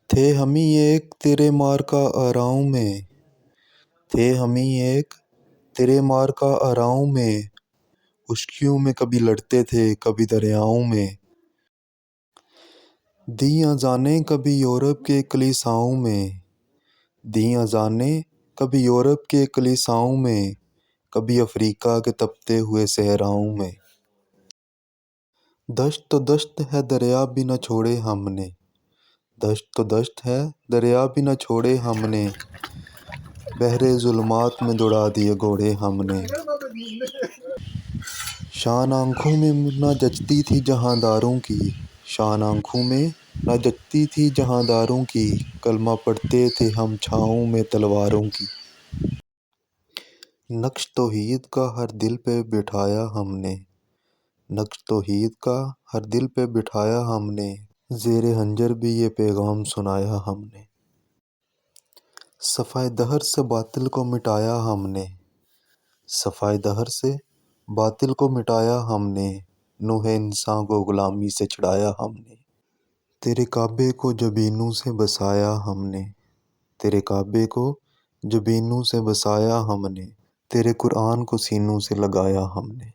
تھے ہم ہی ایک تیرے مار کا آراؤں میں، تھے ہم ہی ایک تیرے مار کا آراؤں میں، خشکیوں میں کبھی لڑتے تھے کبھی دریاؤں میں، دیں اذانیں کبھی یورپ کے کلیساؤں میں، دیں اذانیں کبھی یورپ کے کلیساؤں میں، کبھی افریقہ کے تپتے ہوئے صحراؤں میں، دشت تو دشت ہے دریا بھی نہ چھوڑے ہم نے، دشت تو دشت ہے دریا بھی نہ چھوڑے ہم نے، بحر ظلمات میں دوڑا دیے گھوڑے ہم نے، شان آنکھوں میں نہ جچتی تھی جہاں داروں کی، شان آنکھوں میں نہ جچتی تھی جہاں داروں کی، کلمہ پڑھتے تھے ہم چھاؤں میں تلواروں کی، نقش توحید کا ہر دل پہ بٹھایا ہم نے، نقش توحید کا ہر دل پہ بٹھایا ہم نے، زیر خنجر بھی یہ پیغام سنایا ہم نے، صفائے دہر سے باطل کو مٹایا ہم نے، صفائے دہر سے باطل کو مٹایا ہم نے، نوح انساں کو غلامی سے چھڑایا ہم نے، تیرے کعبے کو جبینوں سے بسایا ہم نے، تیرے کعبے کو جبینوں سے بسایا ہم نے، تیرے قرآن کو سینوں سے لگایا ہم نے۔